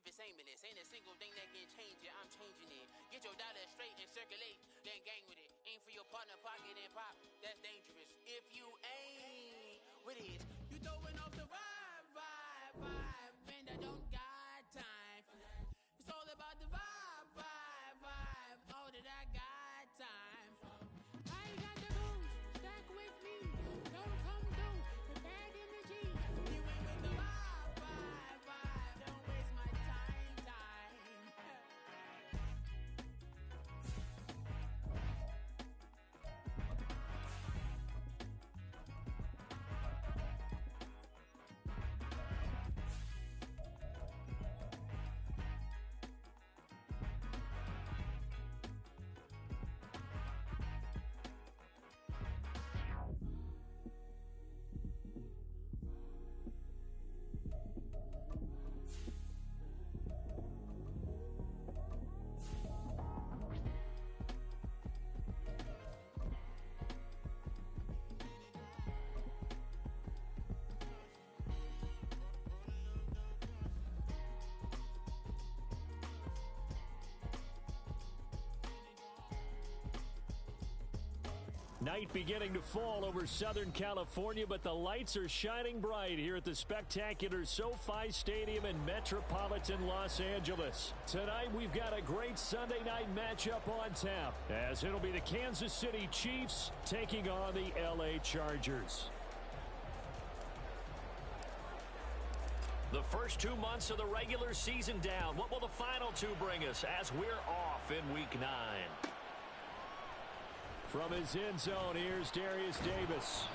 if it's aimless. Ain't a single thing that can change it, I'm changing it. Get your dollar straight and circulate, then gang with it. Aim for your partner, pocket and pop, that's dangerous. If you ain't with it, you throwing off the vibe, man, I don't got time for that. It's all about the vibe, all that I got time for. I got the booze, stack with me, don't come through with bad energy. You ain't with the vibe, don't waste my time. Night beginning to fall over Southern California, but the lights are shining bright here at the spectacular SoFi Stadium in metropolitan Los Angeles. Tonight, we've got a great Sunday night matchup on tap, as it'll be the Kansas City Chiefs taking on the LA Chargers. The first 2 months of the regular season down. What will the final two bring us as we're off in Week 9? From his end zone, here's Darius Davis.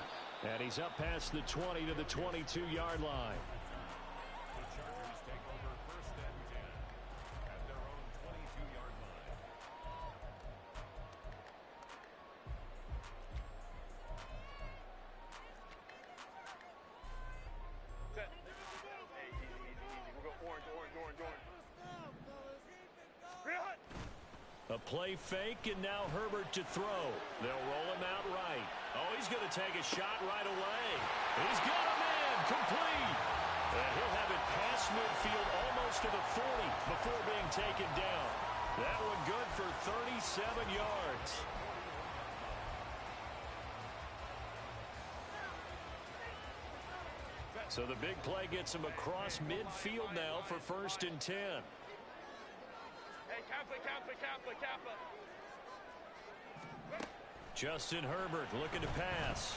And he's up past the 20 to the 22-yard line. The Chargers take over 1st and 10 at their own 22-yard line. Set. Hey, easy. We'll go orange. Real. A play fake, and now Herbert to throw. They'll roll him out right. Oh, he's going to take a shot right away. He's got him in, complete. And he'll have it past midfield almost to the 40 before being taken down. That one good for 37 yards. So the big play gets him across midfield now for 1st and 10. Hey, Kappa. Justin Herbert looking to pass.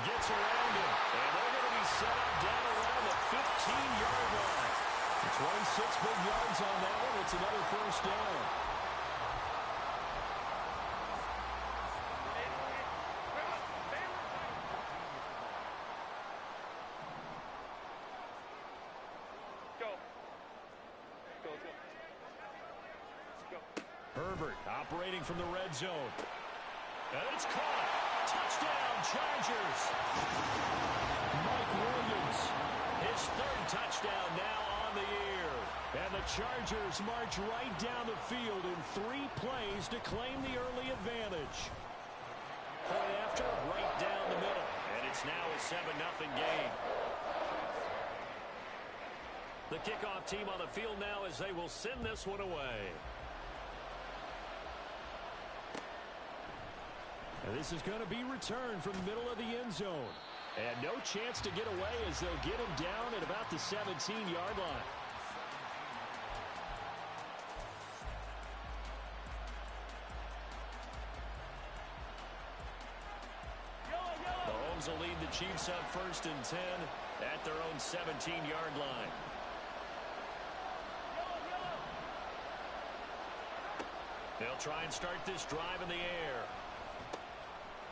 Gets around him. And they're going to be set up down around the 15-yard line. 26 big yards on that one. It's another 1st down. Herbert operating from the red zone. And it's caught. Touchdown, Chargers. Mike Williams, his 3rd touchdown now on the year. And the Chargers march right down the field in 3 plays to claim the early advantage. Point after, right down the middle. And it's now a 7-0 game. The kickoff team on the field now as they will send this one away. And this is going to be returned from the middle of the end zone. And no chance to get away as they'll get him down at about the 17-yard line. Mahomes will lead the Chiefs up 1st and 10 at their own 17-yard line. They'll try and start this drive in the air.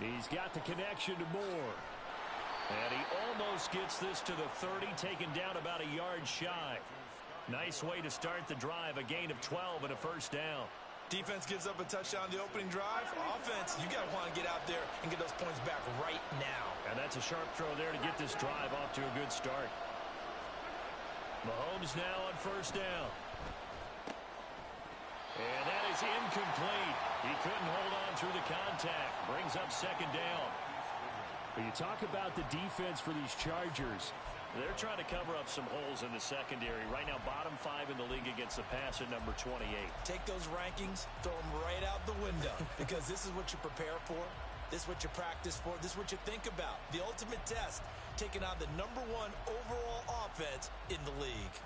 He's got the connection to Moore. And he almost gets this to the 30, taken down about a yard shy. Nice way to start the drive, a gain of 12 and a 1st down. Defense gives up a touchdown the opening drive. Offense, you got to want to get out there and get those points back right now. And that's a sharp throw there to get this drive off to a good start. Mahomes now on 1st down. And that is incomplete. He couldn't hold on through the contact. Brings up 2nd down. But you talk about the defense for these Chargers. They're trying to cover up some holes in the secondary. Right now, bottom 5 in the league against the pass at number 28. Take those rankings, throw them right out the window because this is what you prepare for. This is what you practice for. This is what you think about. The ultimate test, taking on the number 1 overall offense in the league.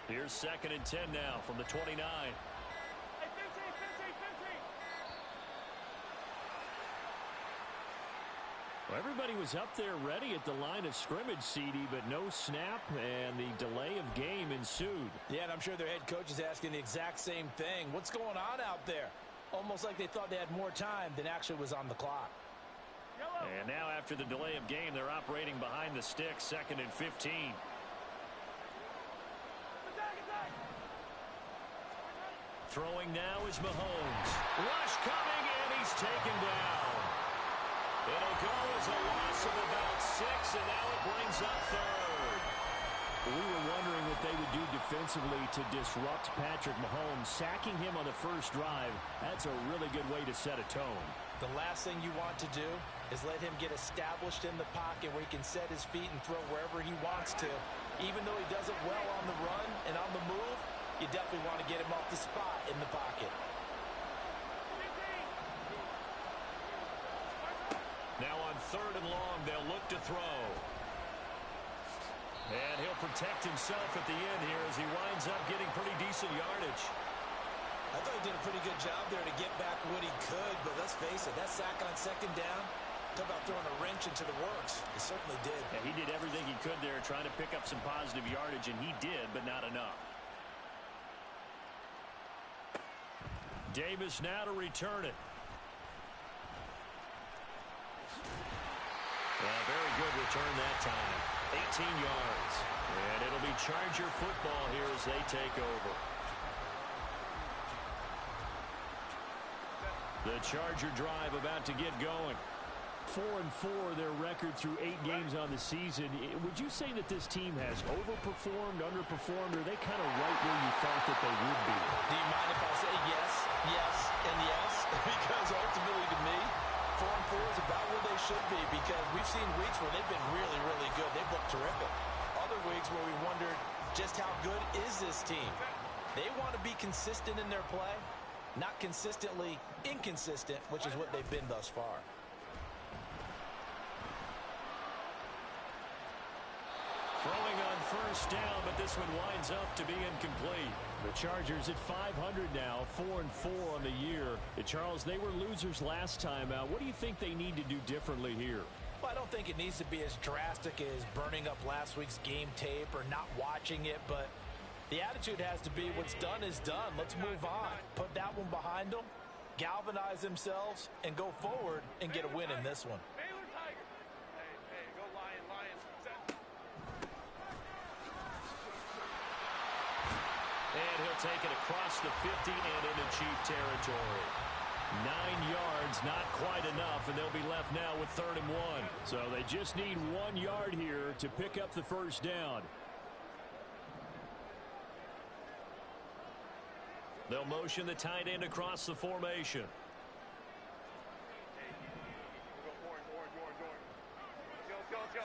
Here's 2nd and 10 now from the 29. Hey, 15. Well, everybody was up there ready at the line of scrimmage, CD, but no snap, and the delay of game ensued. Yeah, and I'm sure their head coach is asking the exact same thing. What's going on out there? Almost like they thought they had more time than actually was on the clock. Yellow. And now after the delay of game, they're operating behind the sticks, 2nd and 15. Throwing now is Mahomes. Rush coming, and he's taken down. It'll go as a loss of about 6, and now it brings up 3rd. We were wondering what they would do defensively to disrupt Patrick Mahomes. Sacking him on the first drive, that's a really good way to set a tone. The last thing you want to do is let him get established in the pocket where he can set his feet and throw wherever he wants to. Even though he does it well on the run and on the move, you definitely want to get him off the spot in the pocket. Now on 3rd and long, they'll look to throw. And he'll protect himself at the end here as he winds up getting pretty decent yardage. I thought he did a pretty good job there to get back what he could, but let's face it, that sack on 2nd down, talk about throwing a wrench into the works. He certainly did. Yeah, he did everything he could there trying to pick up some positive yardage, and he did, but not enough. Davis now to return it. Well, very good return that time. 18 yards. And it'll be Charger football here as they take over. The Charger drive about to get going. 4-4 their record through 8 games on the season. Would you say that this team has overperformed, underperformed, or are they kind of right where you thought that they would be? Do you mind if I say yes, and yes? Because ultimately to me, 4-4 is about where they should be because we've seen weeks where they've been really, really good. They've looked terrific. Other weeks where we wondered just how good is this team. They want to be consistent in their play, not consistently inconsistent, which is what they've been thus far. Throwing on 1st down, but this one winds up to be incomplete. The Chargers at 500 now, 4-4 on the year. Charles, they were losers last time out. What do you think they need to do differently here? Well, I don't think it needs to be as drastic as burning up last week's game tape or not watching it, but the attitude has to be what's done is done. Let's move on. Put that one behind them, galvanize themselves, and go forward and get a win in this one. Baylor Tiger. Hey, go Lion. Set. And he'll take it across the 50 and into Chief territory. 9 yards, not quite enough, and they'll be left now with 3rd and 1. So they just need 1 yard here to pick up the 1st down. They'll motion the tight end across the formation. Hey, go orange. Let's go.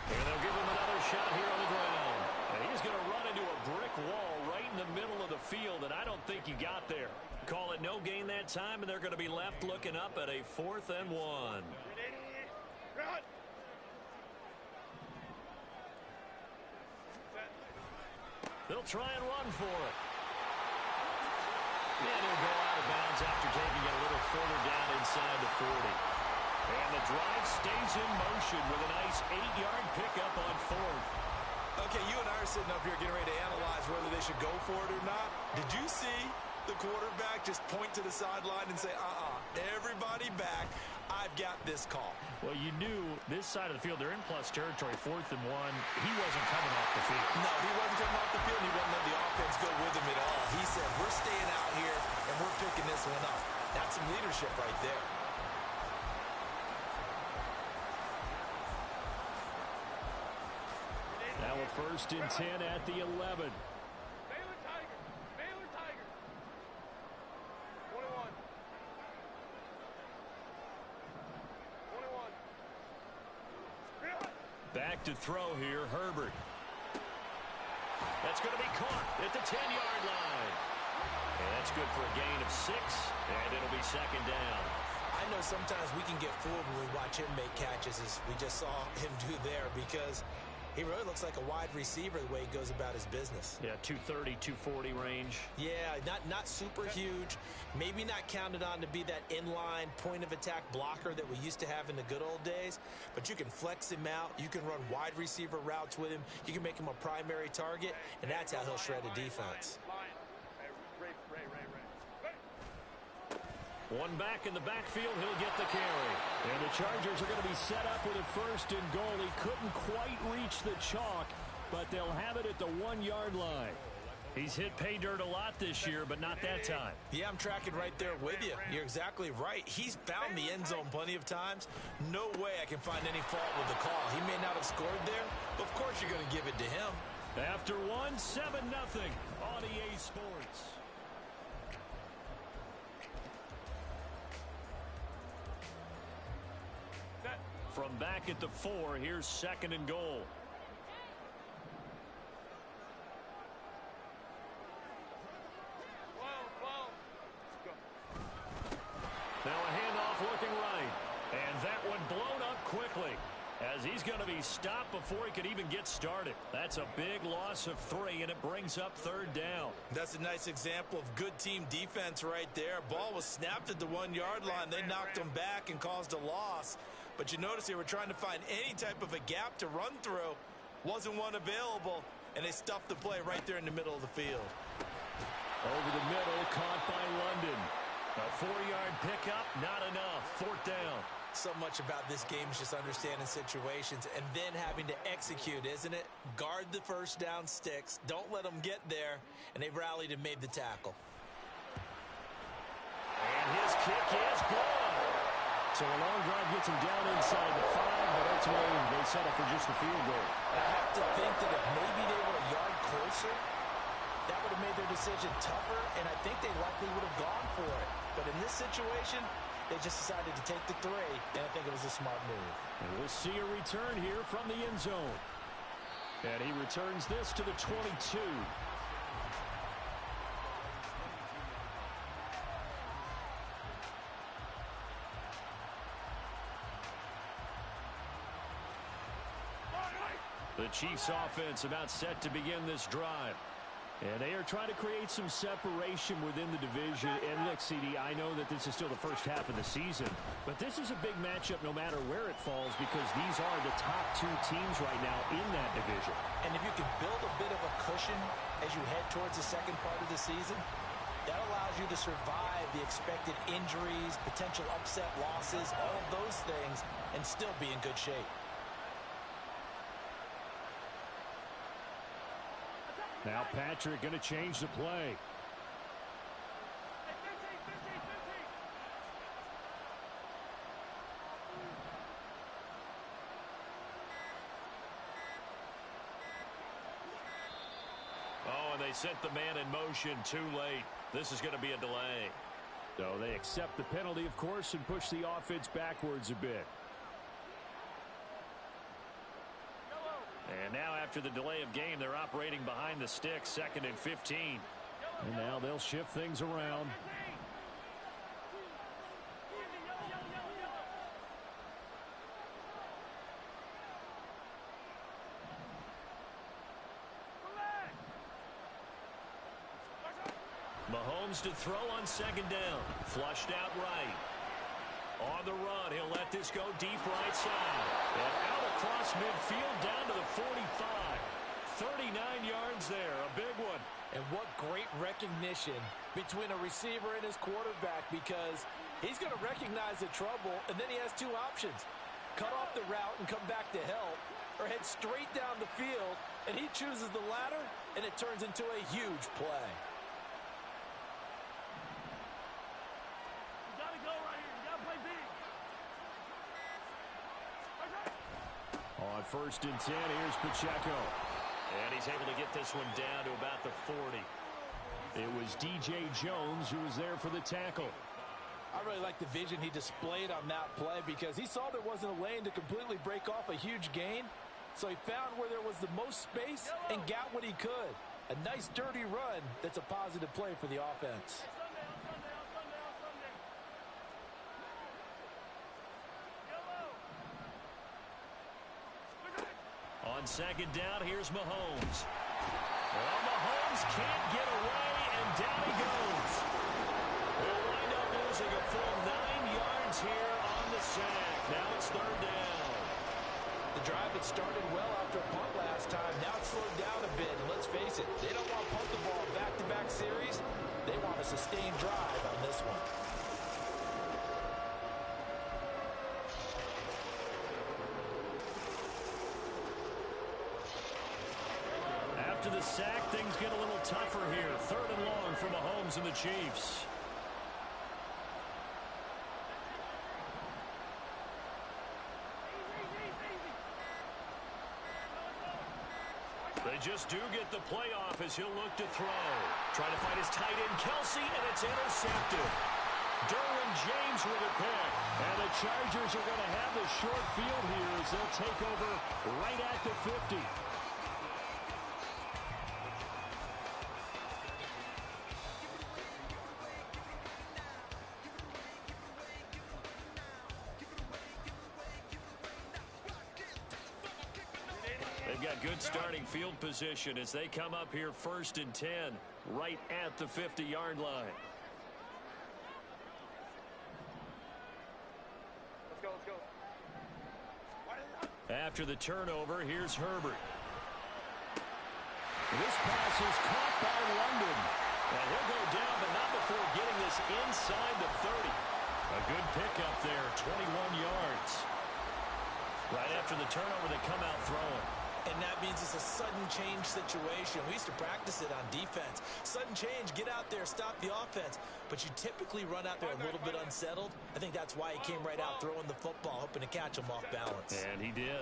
And they'll give him another shot here on the ground. And he's going to run into a brick wall right in the middle of the field, and I don't think he got there. Call it no gain that time, and they're going to be left looking up at a 4th and 1. Run. They'll try and run for it. And he'll go out of bounds after taking it a little further down inside the 40. And the drive stays in motion with a nice 8-yard pickup on 4th. Okay, you and I are sitting up here getting ready to analyze whether they should go for it or not. Did you see the quarterback just point to the sideline and say, everybody back, I've got this call? Well, you knew this side of the field, they're in plus territory, 4th and 1. He wasn't coming off the field. No, he wasn't coming off the field. He wasn't letting the offense go with him at all. He said, we're staying out here, and we're picking this one up. That's some leadership right there. first and 10 at the 11. Baylor Tiger. Baylor Tiger. 21. 21. Back to throw here, Herbert. That's going to be caught at the 10-yard line. And that's good for a gain of 6, and it'll be second down. I know sometimes we can get fooled when we watch him make catches, as we just saw him do there, because he really looks like a wide receiver the way he goes about his business. Yeah, 230, 240 range. Yeah, not super huge. Maybe not counted on to be that inline point-of-attack blocker that we used to have in the good old days, but you can flex him out. You can run wide receiver routes with him. You can make him a primary target, and that's how he'll shred a defense. One back in the backfield, he'll get the carry. And the Chargers are going to be set up with a first and goal. He couldn't quite reach the chalk, but they'll have it at the 1-yard line. He's hit pay dirt a lot this year, but not that time. Yeah, I'm tracking right there with you. You're exactly right. He's found the end zone plenty of times. No way I can find any fault with the call. He may not have scored there, but of course you're going to give it to him. After 1, 7-0 on EA Sports. From back at the 4, here's second and goal. Now a handoff looking right. And that one blown up quickly, as he's going to be stopped before he could even get started. That's a big loss of 3, and it brings up third down. That's a nice example of good team defense right there. Ball was snapped at the 1-yard line. They knocked him back and caused a loss. But you notice they were trying to find any type of a gap to run through. Wasn't one available, and they stuffed the play right there in the middle of the field. Over the middle, caught by London. A 4-yard pickup, not enough. Fourth down. So much about this game is just understanding situations and then having to execute, isn't it? Guard the first down sticks. Don't let them get there. And they rallied and made the tackle. And his kick is good. So a long drive gets him down inside the 5, but ultimately they settle for just the field goal. I have to think that if maybe they were a yard closer, that would have made their decision tougher, and I think they likely would have gone for it. But in this situation, they just decided to take the 3, and I think it was a smart move. And we'll see a return here from the end zone. And he returns this to the 22. The Chiefs offense about set to begin this drive. And they are trying to create some separation within the division. And look, CD, I know that this is still the first half of the season, but this is a big matchup no matter where it falls, because these are the top 2 teams right now in that division. And if you can build a bit of a cushion as you head towards the second part of the season, that allows you to survive the expected injuries, potential upset losses, all of those things, and still be in good shape. Now Patrick going to change the play. Oh, and they sent the man in motion too late. This is going to be a delay. So they accept the penalty, of course, and push the offense backwards a bit. And now after the delay of game, they're operating behind the sticks, 2nd and 15. And now they'll shift things around. Mahomes to throw on 2nd down. Flushed out right. On the run, he'll let this go deep right side. And out across midfield down to the 45. 39 yards there, a big one. And what great recognition between a receiver and his quarterback, because he's going to recognize the trouble, and then he has 2 options. Cut off the route and come back to help, or head straight down the field, and he chooses the latter, and it turns into a huge play. On 1st and 10, here's Pacheco. he's able to get this one down to about the 40. It was DJ Jones who was there for the tackle. I really like the vision he displayed on that play because he saw there wasn't a lane to completely break off a huge gain. So he found where there was the most space and got what he could. A nice dirty run that's a positive play for the offense. On second down, here's Mahomes. Well, Mahomes can't get away, and down he goes. They'll wind up losing a full 9 yards here on the sack. Now it's third down. The drive had started well after a punt last time. Now it's slowed down a bit. And let's face it, they don't want to punt the ball back-to-back series. They want a sustained drive on this one. After the sack, things get a little tougher here. Third and long for Mahomes and the Chiefs. They just do get the playoff as he'll look to throw. Trying to find his tight end, Kelsey, and it's intercepted. Derwin James with a pick. And the Chargers are going to have the short field here as they'll take over right at the 50. They've got good starting field position as they come up here first and 10, right at the 50-yard line. Let's go, let's go. After the turnover, here's Herbert. This pass is caught by London. And he'll go down, but not before getting this inside the 30. A good pickup there, 21 yards. Right after the turnover, they come out throwing. And that means it's a sudden change situation. We used to practice it on defense. Sudden change, get out there, stop the offense. But you typically run out there a little bit unsettled. I think that's why he came right out throwing the football, hoping to catch him off balance. And he did.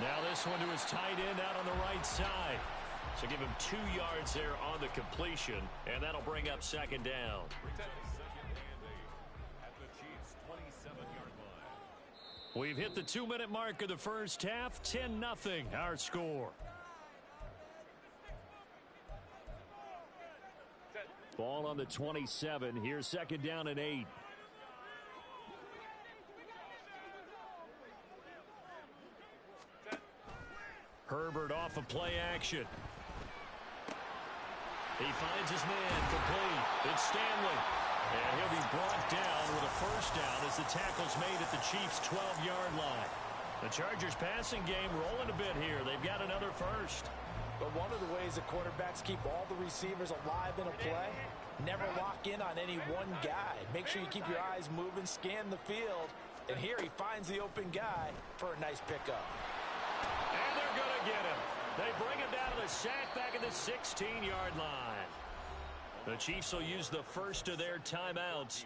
Now this one to his tight end out on the right side. So give him 2 yards there on the completion, and that'll bring up second down. We've hit the 2-minute mark of the first half. 10-0 our score. Ball on the 27. Here's second down and 8. Herbert off of play action. He finds his man complete. It's Stanley. And he'll be brought down with a first down as the tackle's made at the Chiefs' 12-yard line. The Chargers passing game rolling a bit here. They've got another first. But one of the ways the quarterbacks keep all the receivers alive in a play, never lock in on any one guy. Make sure you keep your eyes moving, scan the field. And here he finds the open guy for a nice pickup. And they're going to get him. They bring him down to the sack back at the 16-yard line. The Chiefs will use the first of their timeouts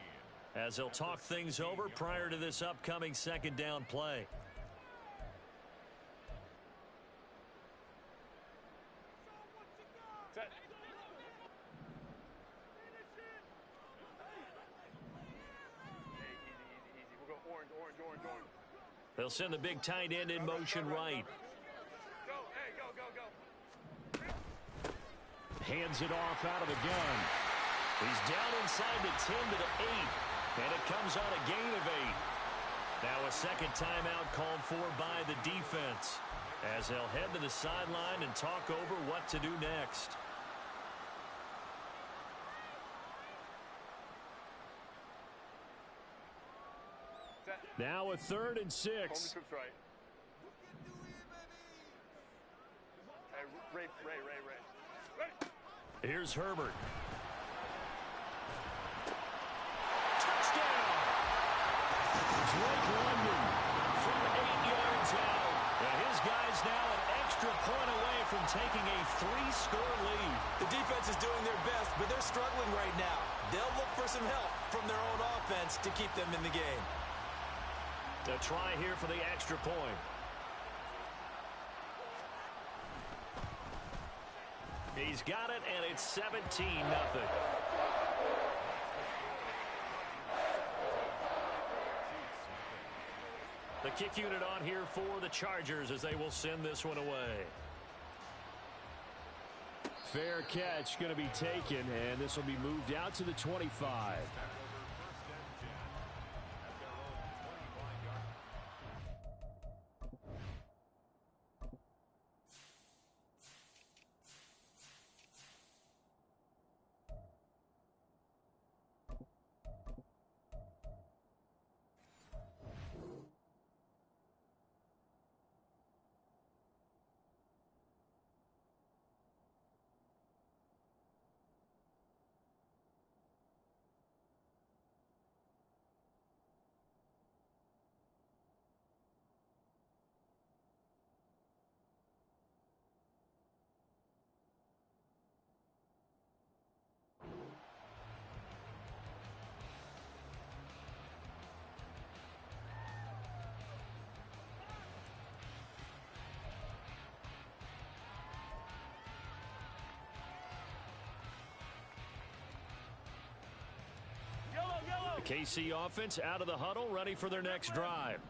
as they'll talk things over prior to this upcoming second down play. Set. Hey, easy. We'll go orange. They'll send the big tight end in motion right. Go, hey, go. Hands it off out of the gun. He's down inside the 10 to the 8. And it comes on a gain of 8. Now a second timeout called for by the defense as they'll head to the sideline and talk over what to do next. Set. Now a 3rd and 6. Home troops right. Hey, Ray. Ready. Here's Herbert. Touchdown! Drake London from 8 yards out. And his guy's now an extra point away from taking a 3-score lead. The defense is doing their best, but they're struggling right now. They'll look for some help from their own offense to keep them in the game. A try here for the extra point. He's got it, and it's 17-0. The kick unit on here for the Chargers as they will send this one away. Fair catch going to be taken, and this will be moved out to the 25. KC offense out of the huddle, ready for their next drive.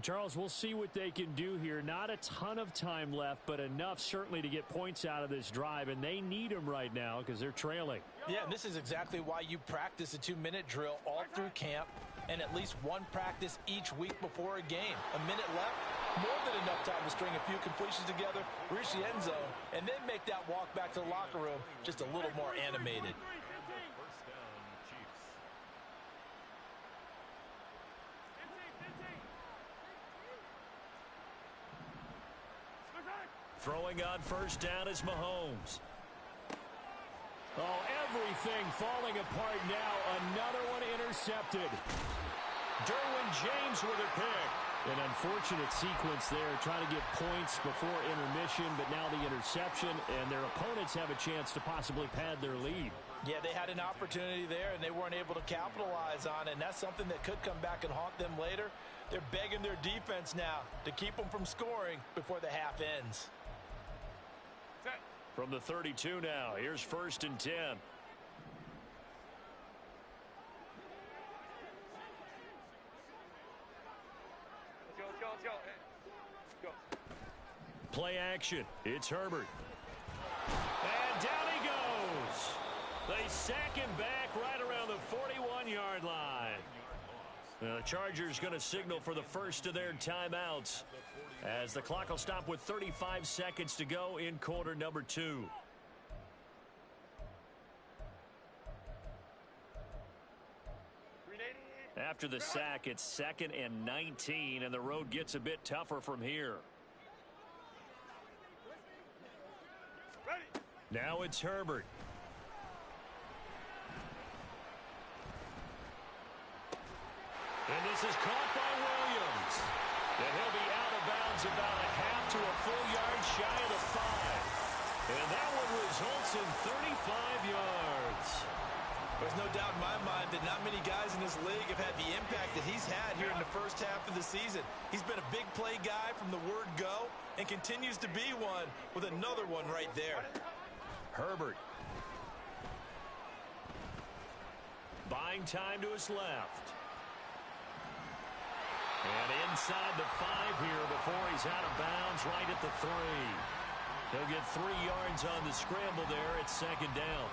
Charles, we'll see what they can do here. Not a ton of time left, but enough certainly to get points out of this drive, and they need them right now because they're trailing. Yeah, and this is exactly why you practice a 2-minute drill all through camp and at least one practice each week before a game. A minute left, more than enough time to string a few completions together, reach the end zone, and then make that walk back to the locker room just a little more animated. Throwing on first down is Mahomes. Oh, everything falling apart now. Another one intercepted. Derwin James with a pick. An unfortunate sequence there, trying to get points before intermission, but now the interception, and their opponents have a chance to possibly pad their lead. Yeah, they had an opportunity there, and they weren't able to capitalize on it, and that's something that could come back and haunt them later. They're begging their defense now to keep them from scoring before the half ends. From the 32 now, here's 1st and 10. Let's go. Play action. It's Herbert. And down he goes. They sack him back right around the 41-yard line. Now, the Chargers going to signal for the first of their timeouts as the clock will stop with 35 seconds to go in quarter number 2. After the sack, it's 2nd and 19, and the road gets a bit tougher from here. Now it's Herbert. And this is caught by Williams. And he'll be out of bounds about a half to a full yard shy of the 5. And that one results in 35 yards. There's no doubt in my mind that not many guys in this league have had the impact that he's had here in the first half of the season. He's been a big play guy from the word go and continues to be one with another one right there. Herbert. Buying time to his left. And inside the 5 here before he's out of bounds right at the 3. He'll get 3 yards on the scramble there at 2nd down.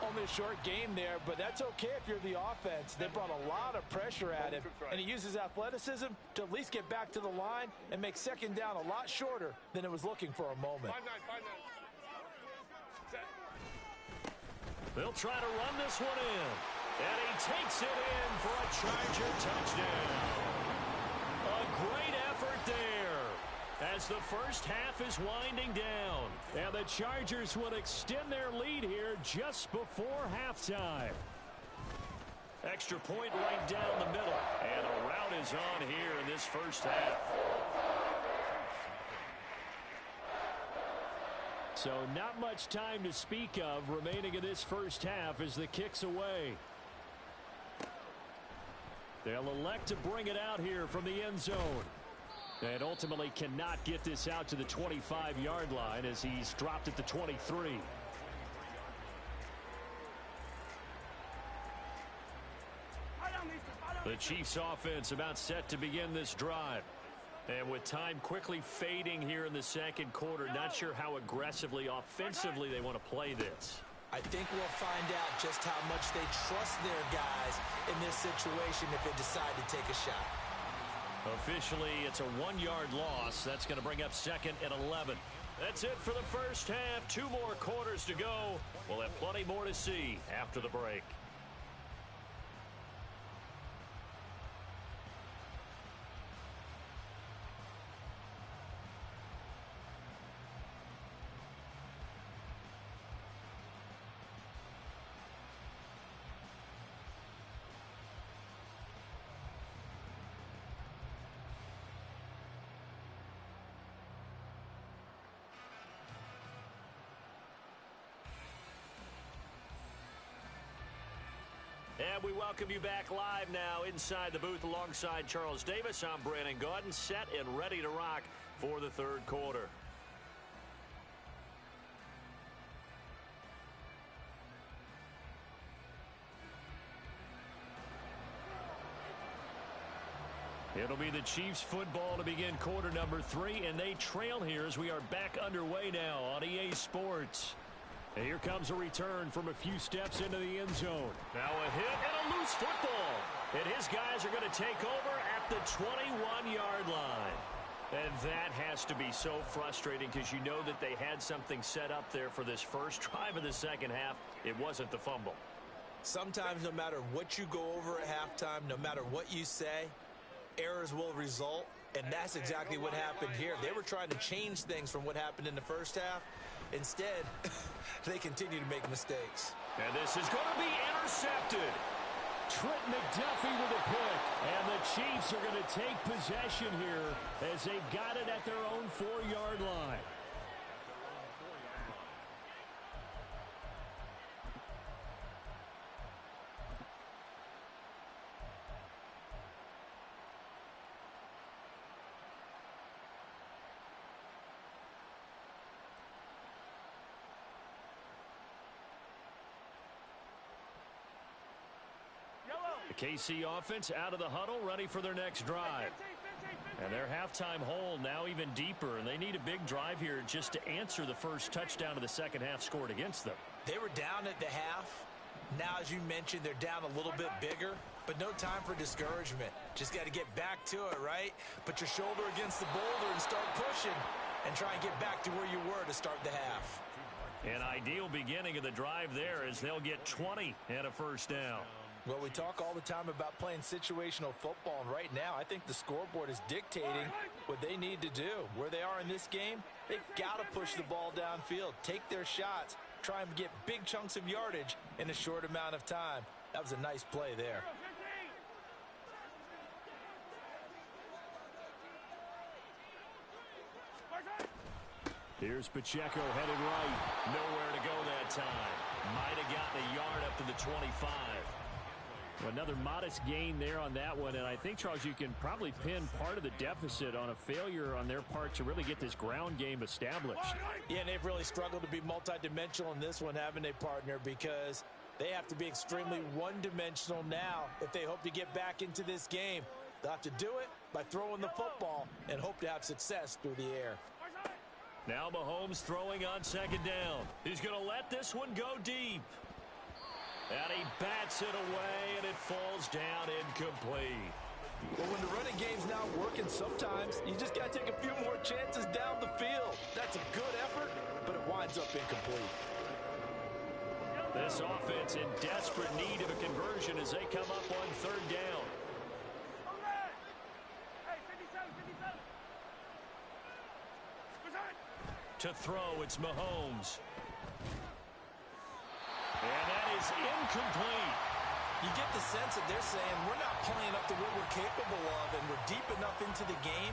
Only a short game there, but that's okay if you're the offense. They brought a lot of pressure at him, and he uses athleticism to at least get back to the line and make 2nd down a lot shorter than it was looking for a moment. 5-9. They'll try to run this one in. And he takes it in for a Charger touchdown. A great effort there as the first half is winding down. And the Chargers will extend their lead here just before halftime. Extra point right down the middle. And a rout is on here in this first half. So not much time to speak of remaining in this first half as the kick's away. They'll elect to bring it out here from the end zone. And ultimately cannot get this out to the 25-yard line as he's dropped at the 23. The Chiefs offense about set to begin this drive. And with time quickly fading here in the second quarter, not sure how aggressively, offensively they want to play this. I think we'll find out just how much they trust their guys in this situation if they decide to take a shot. Officially, it's a 1-yard loss. That's going to bring up second and 11. That's it for the first half. 2 more quarters to go. We'll have plenty more to see after the break. And we welcome you back live now inside the booth alongside Charles Davis. I'm Brandon Gaudin, set and ready to rock for the third quarter. It'll be the Chiefs football to begin quarter number 3, and they trail here as we are back underway now on EA Sports. And here comes a return from a few steps into the end zone. Now a hit and a loose football. And his guys are going to take over at the 21-yard line. And that has to be so frustrating because you know that they had something set up there for this first drive of the second half. It wasn't the fumble. Sometimes no matter what you go over at halftime, no matter what you say, errors will result. And that's exactly what happened here. They were trying to change things from what happened in the first half. Instead, they continue to make mistakes. And this is going to be intercepted. Trent McDuffie with a pick. And the Chiefs are going to take possession here as they've got it at their own 4-yard line. The KC offense out of the huddle, ready for their next drive. And their halftime hole now even deeper, and they need a big drive here just to answer the first touchdown of the second half scored against them. They were down at the half. Now, as you mentioned, they're down a little bit bigger, but no time for discouragement. Just got to get back to it, right? Put your shoulder against the boulder and start pushing and try and get back to where you were to start the half. An ideal beginning of the drive there as they'll get 20 and a first down. Well, we talk all the time about playing situational football, and right now I think the scoreboard is dictating what they need to do. Where they are in this game, they've got to push the ball downfield, take their shots, try and get big chunks of yardage in a short amount of time. That was a nice play there. Here's Pacheco headed right. Nowhere to go that time. Might have gotten a yard up to the 25. Another modest gain there on that one, and I think, Charles, you can probably pin part of the deficit on a failure on their part to really get this ground game established. Yeah, and they've really struggled to be multidimensional in this one, haven't they, partner, because they have to be extremely one-dimensional now if they hope to get back into this game. They'll have to do it by throwing the football and hope to have success through the air. Now Mahomes throwing on second down. He's going to let this one go deep. And he bats it away, and it falls down incomplete. Well, when the running game's not working, sometimes you just got to take a few more chances down the field. That's a good effort, but it winds up incomplete. This offense in desperate need of a conversion as they come up on third down. To throw, it's Mahomes. And that is incomplete. You get the sense that they're saying we're not playing up to what we're capable of, and we're deep enough into the game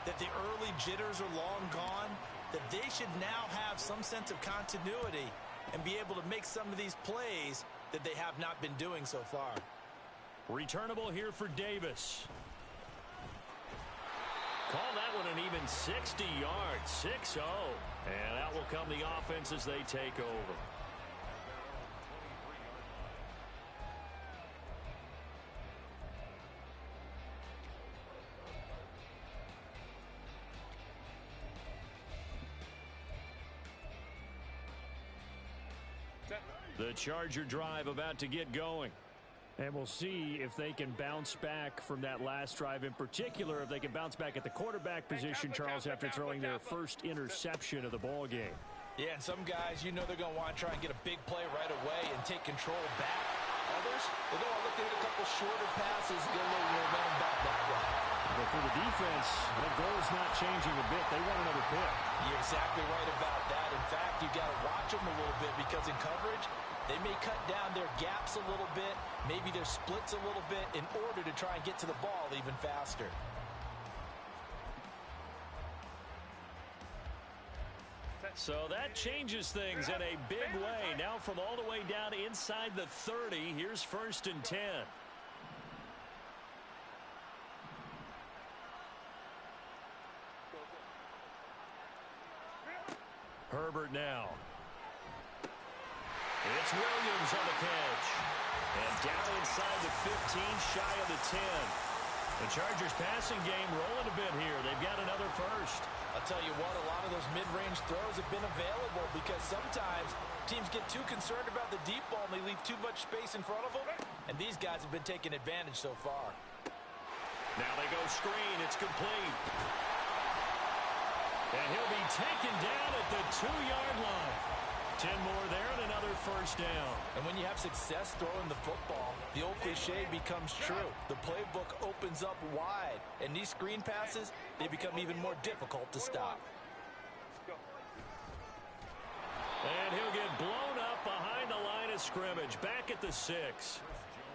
that the early jitters are long gone, that they should now have some sense of continuity and be able to make some of these plays that they have not been doing so far. Returnable here for Davis. Call that one an even 60 yards, 6-0. And out will come the offense as they take over. The Charger drive about to get going. And we'll see if they can bounce back from that last drive. In particular, if they can bounce back at the quarterback position, Charles, after throwing their first interception of the ball game. Yeah, and some guys, you know they're going to want to try and get a big play right away and take control back. Others, they're going to look to hit a couple shorter passes, get a little momentum back that way. But for the defense, that goal is not changing a bit. They want another pick. You're exactly right about that. In fact, you got to watch them a little bit because in coverage, they may cut down their gaps a little bit, maybe their splits a little bit in order to try and get to the ball even faster. So that changes things in a big way. Now from all the way down inside the 30, here's 1st and 10. Herbert now. It's Williams on the catch. And down inside the 15, shy of the 10. The Chargers passing game rolling a bit here. They've got another first. I'll tell you what, a lot of those mid-range throws have been available because sometimes teams get too concerned about the deep ball and they leave too much space in front of them. And these guys have been taking advantage so far. Now they go screen. It's complete. And he'll be taken down at the 2-yard line. 10 more there and another first down. And when you have success throwing the football, the old cliche becomes true. The playbook opens up wide. And these screen passes, they become even more difficult to stop. And he'll get blown up behind the line of scrimmage. Back at the 6.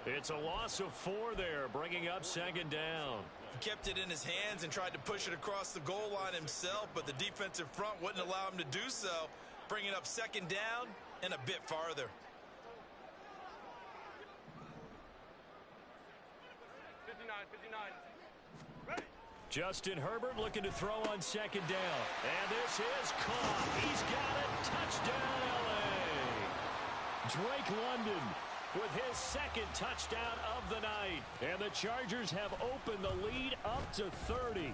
It's a loss of 4 there, bringing up 2nd down. He kept it in his hands and tried to push it across the goal line himself, but the defensive front wouldn't allow him to do so, bringing up 2nd down and a bit farther. Justin Herbert looking to throw on 2nd down. And this is caught. He's got it. Touchdown, L.A. Drake London with his 2nd touchdown of the night. And the Chargers have opened the lead up to 30.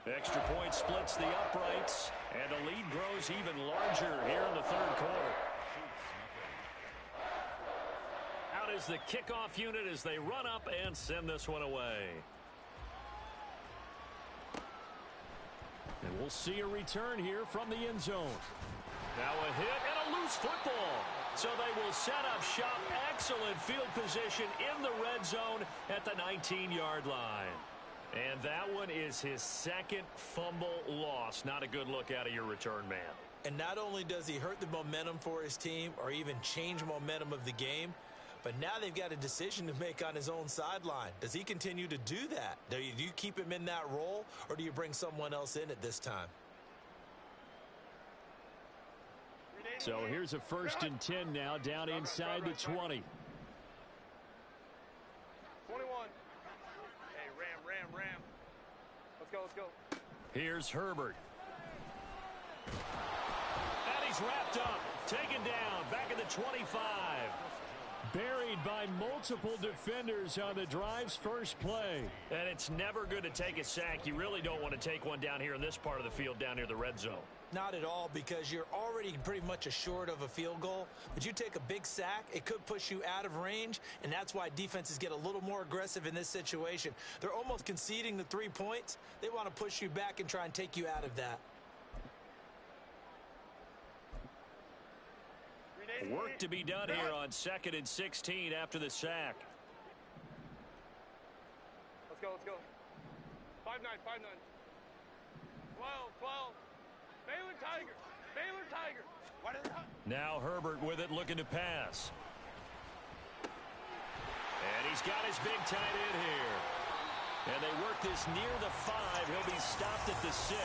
Extra point splits the uprights, and the lead grows even larger here in the 3rd quarter. Out is the kickoff unit as they run up and send this one away. And we'll see a return here from the end zone. Now a hit and a loose football. So they will set up shop. Excellent field position in the red zone at the 19-yard line. And that one is his 2nd fumble loss. Not a good look out of your return man. And not only does he hurt the momentum for his team or even change momentum of the game, but now they've got a decision to make on his own sideline. Does he continue to do that? Do you keep him in that role, or do you bring someone else in at this time? So here's a 1st and 10 now down inside the 20. 21. Hey, ram. Let's go. Here's Herbert. And he's wrapped up. Taken down. Back at the 25. Buried by multiple defenders on the drive's first play. And it's never good to take a sack. You really don't want to take one down here in this part of the field down near the red zone. Not at all, because you're already pretty much assured of a field goal. But you take a big sack, it could push you out of range, and that's why defenses get a little more aggressive in this situation. They're almost conceding the 3 points. They want to push you back and try and take you out of that. Work to be done here on 2nd and 16 after the sack. Let's go. 5-9. 12. Baylor Tiger. Now Herbert with it, looking to pass. And he's got his big tight end here. And they work this near the 5. He'll be stopped at the 6.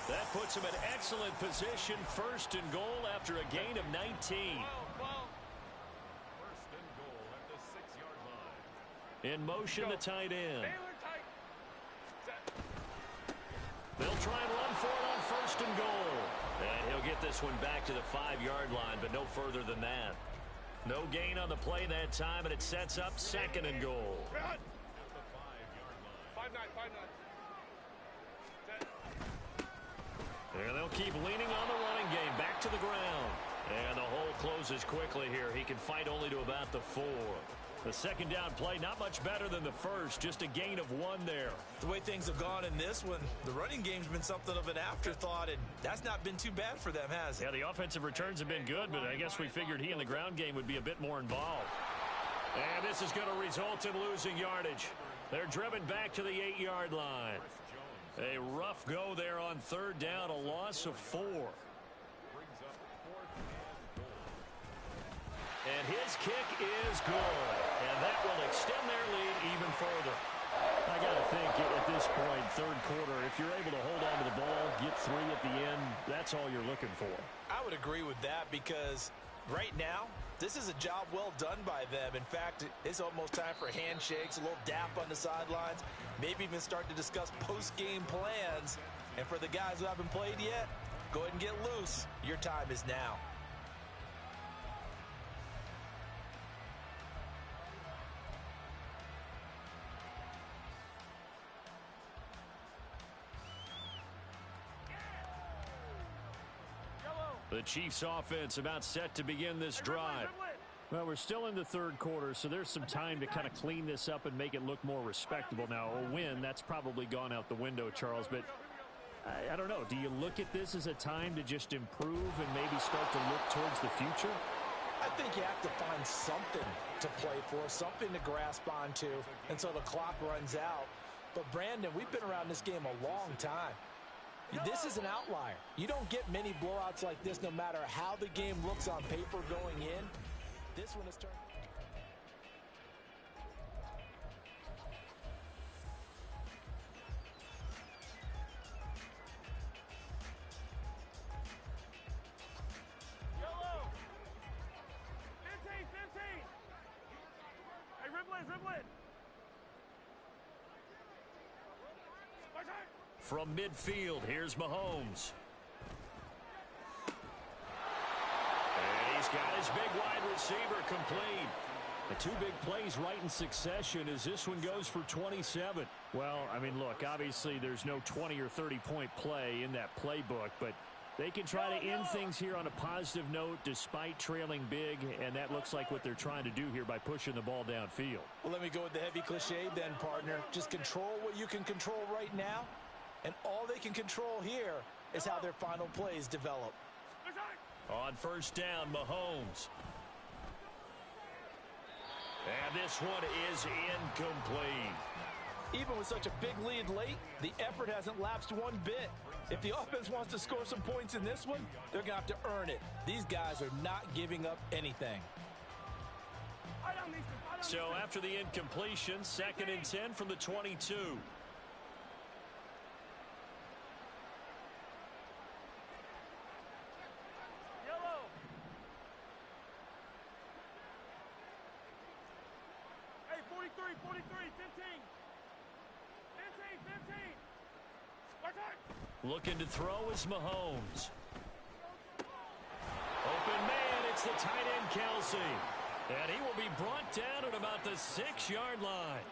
That puts him in excellent position. 1st and goal after a gain of 19. 1st and goal at the 6-yard line. In motion, the tight end. They'll try and run for it on 1st and goal. And he'll get this one back to the 5-yard line, but no further than that. No gain on the play that time, and it sets up 2nd and goal. At the 5-yard line. 5-9. And they'll keep leaning on the running game. Back to the ground. And the hole closes quickly here. He can fight only to about the 4. The second down play, not much better than the first. Just a gain of 1 there. The way things have gone in this one, the running game's been something of an afterthought, and that's not been too bad for them, has it? Yeah, the offensive returns have been good, but I guess we figured he in the ground game would be a bit more involved. And this is going to result in losing yardage. They're driven back to the 8-yard line. A rough go there on third down, a loss of 4. And his kick is good. And that will extend their lead even further. I got to think at this point, third quarter, if you're able to hold on to the ball, get 3 at the end, that's all you're looking for. I would agree with that because right now, this is a job well done by them. In fact, it's almost time for handshakes, a little dap on the sidelines, maybe even start to discuss post-game plans. And for the guys who haven't played yet, go ahead and get loose. Your time is now. The Chiefs offense about set to begin this drive. Well, we're still in the third quarter, so there's some time to kind of clean this up and make it look more respectable. Now, a win, that's probably gone out the window, Charles, but I don't know. Do you look at this as a time to just improve and maybe start to look towards the future? I think you have to find something to play for, something to grasp onto until the clock runs out. But, Brandon, we've been around this game a long time. This is an outlier. You don't get many blowouts like this no matter how the game looks on paper going in. This one is turned. Yellow. 15. Hey, riblet. From midfield, here's Mahomes. And he's got his big wide receiver complete. The 2 big plays right in succession as this one goes for 27. Well, I mean, look, obviously there's no 20 or 30-point play in that playbook, but they can try to end things here on a positive note despite trailing big, and that looks like what they're trying to do here by pushing the ball downfield. Well, let me go with the heavy cliche then, partner. Just control what you can control right now, and all they can control here is how their final plays develop. On first down, Mahomes. And this one is incomplete. Even with such a big lead late, the effort hasn't lapsed one bit. If the offense wants to score some points in this one, they're going to have to earn it. These guys are not giving up anything. So after the incompletion, 2nd and 10 from the 22. Yellow. Hey, 43, 15. 15. Looking to throw is Mahomes. Open man, it's the tight end Kelsey. And he will be brought down at about the 6-yard line.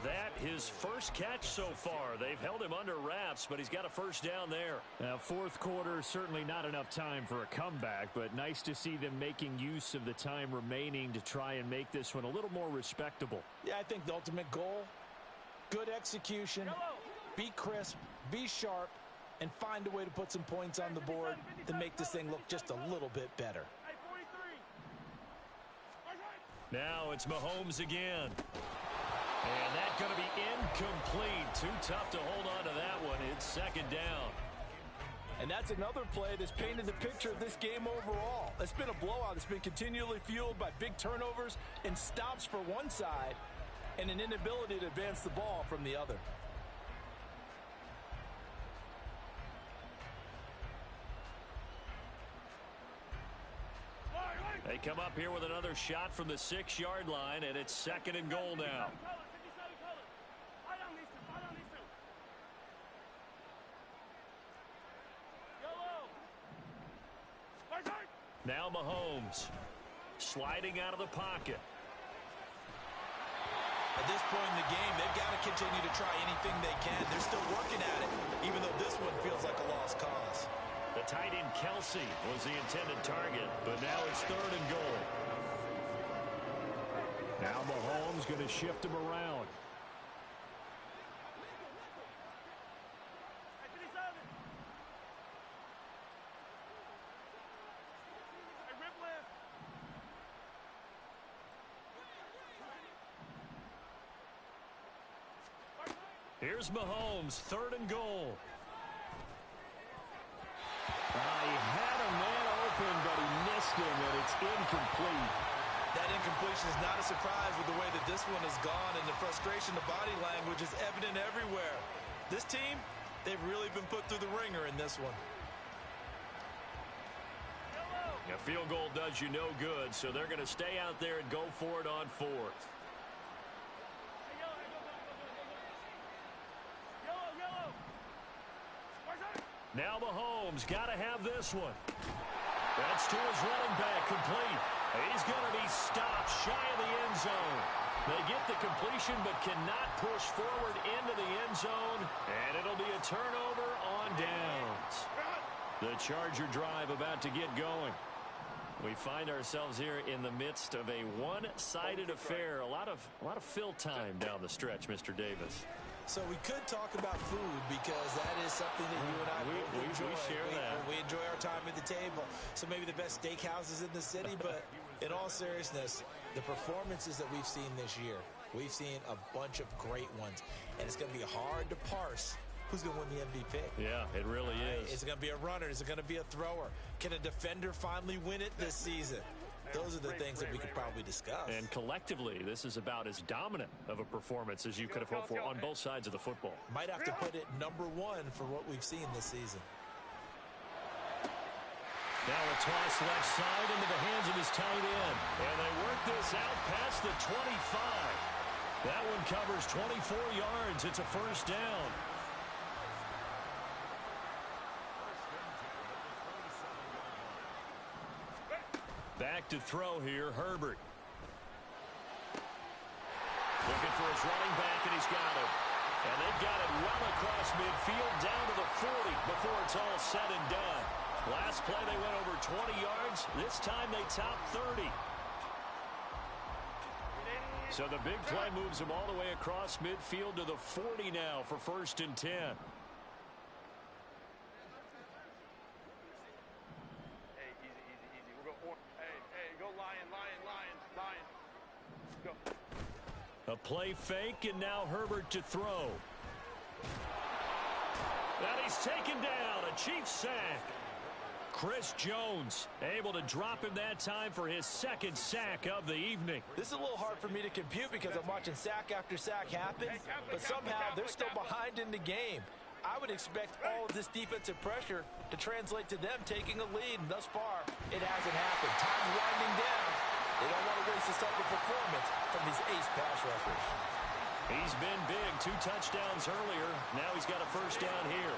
That his first catch so far. They've held him under wraps, but he's got a first down there. Now, fourth quarter, certainly not enough time for a comeback, but nice to see them making use of the time remaining to try and make this one a little more respectable. Yeah, I think the ultimate goal, good execution, be crisp, be sharp, and find a way to put some points on the board to make this thing look just a little bit better. Now it's Mahomes again. And that's going to be incomplete. Too tough to hold on to that one. It's 2nd down. And that's another play that's painted the picture of this game overall. It's been a blowout. It's been continually fueled by big turnovers and stops for one side and an inability to advance the ball from the other. They come up here with another shot from the 6-yard line, and it's 2nd and goal now. Now Mahomes sliding out of the pocket. At this point in the game, they've got to continue to try anything they can. They're still working at it, even though this one feels like a lost cause. The Tight end Kelsey was the intended target, but now it's 3rd and goal. Now Mahomes going to shift him around. Here's Mahomes, 3rd and goal. He had a man open, but he missed him, and it's incomplete. That incompletion is not a surprise with the way that this one has gone, and the frustration, the body language is evident everywhere. This team, they've really been put through the ringer in this one. A field goal does you no good, so they're going to stay out there and go for it on 4th. Now Mahomes got to have this one. That's to his running back, complete. He's going to be stopped shy of the end zone. They get the completion but cannot push forward into the end zone, and it'll be a turnover on downs. The Charger drive about to get going. We find ourselves here in the midst of a one-sided affair. A lot of fill time down the stretch, Mr. Davis. So we could talk about food because that is something that you and I both enjoy. We share that. We enjoy our time at the table. So maybe the best steakhouses in the city, but in all seriousness, the performances that we've seen this year, we've seen a bunch of great ones, and it's going to be hard to parse who's going to win the MVP. Yeah, it really is. Is it going to be a runner? Is it going to be a thrower? Can a defender finally win it this season? Those are the things that we could probably discuss. And collectively, this is about as dominant of a performance as you could have hoped for on both sides of the football. Might have to put it #1 for what we've seen this season. Now a toss left side into the hands of his tight end. And they work this out past the 25. That one covers 24 yards. It's a 1st down. Back to throw here, Herbert. Looking for his running back, and he's got him. And they've got it well across midfield, down to the 40 before it's all said and done. Last play, they went over 20 yards. This time, they topped 30. So the big play moves them all the way across midfield to the 40 now for 1st and 10. A play fake, and now Herbert to throw. And he's taken down. A Chiefs sack. Chris Jones able to drop him that time for his 2nd sack of the evening. This is a little hard for me to compute because I'm watching sack after sack happen, but somehow they're still behind in the game. I would expect all of this defensive pressure to translate to them taking a lead, and thus far, it hasn't happened. Time's winding down. They don't want to waste this type of performance from these ace pass rushers. He's been big. 2 touchdowns earlier. Now he's got a 1st down here.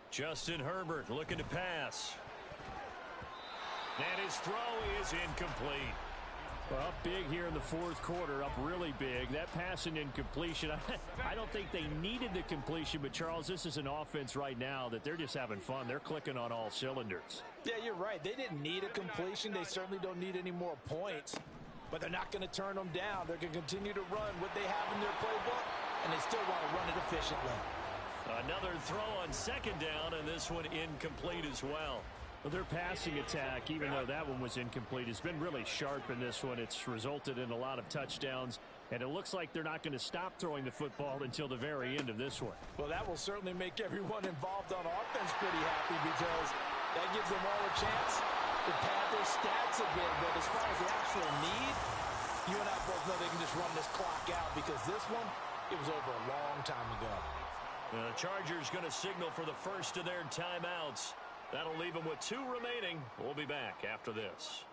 Justin Herbert looking to pass. And his throw is incomplete. Well, up big here in the 4th quarter, up really big. That pass and incompletion, I don't think they needed the completion, but Charles, this is an offense right now that they're just having fun. They're clicking on all cylinders. Yeah, you're right. They didn't need a completion. They certainly don't need any more points, but they're not going to turn them down. They're going to continue to run what they have in their playbook, and they still want to run it efficiently. Another throw on 2nd down, and this one incomplete as well. Well, their passing attack, even though that one was incomplete, has been really sharp in this one. It's resulted in a lot of touchdowns, and it looks like they're not going to stop throwing the football until the very end of this one. Well, that will certainly make everyone involved on offense pretty happy because that gives them all a chance to pad their stats a bit. But as far as the actual need, you and I both know they can just run this clock out because this one, it was over a long time ago. The Chargers going to signal for the first of their timeouts. That'll leave them with 2 remaining. We'll be back after this.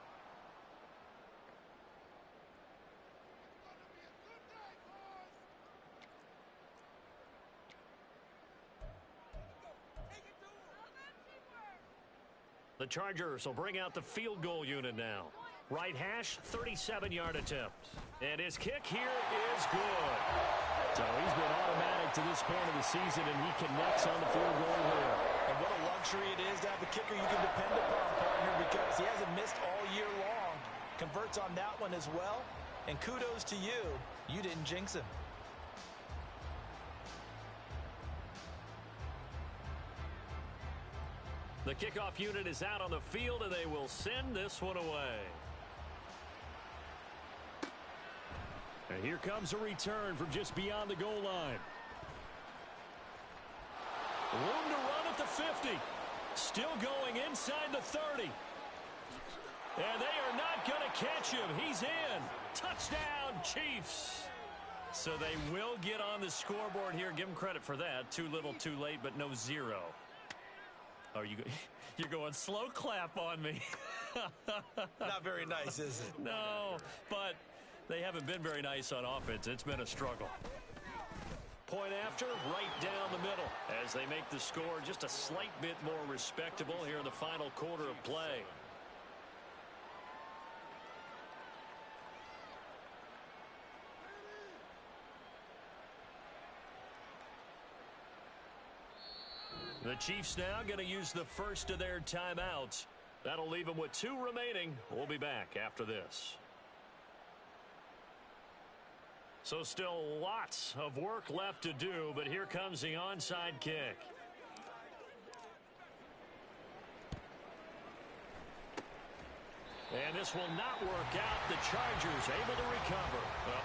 The Chargers will bring out the field goal unit now. Right hash, 37-yard attempt. And his kick here is good. So he's been automatic to this point of the season, and he connects on the field goal here. And what a luxury it is to have a kicker you can depend upon, partner, because he hasn't missed all year long. Converts on that one as well. And kudos to you. You didn't jinx him. The kickoff unit is out on the field, and they will send this one away. And here comes a return from just beyond the goal line. Room to run at the 50. Still going inside the 30. And they are not going to catch him. He's in. Touchdown, Chiefs. So they will get on the scoreboard here. Give them credit for that. Too little, too late, but no zero. Oh, you're going slow clap on me. Not very nice, is it? No, but they haven't been very nice on offense. It's been a struggle. Point after, right down the middle, as they make the score just a slight bit more respectable here in the final quarter of play. The Chiefs now going to use the first of their timeouts. That'll leave them with 2 remaining. We'll be back after this. So still lots of work left to do, but here comes the onside kick. And this will not work out. The Chargers able to recover. Well,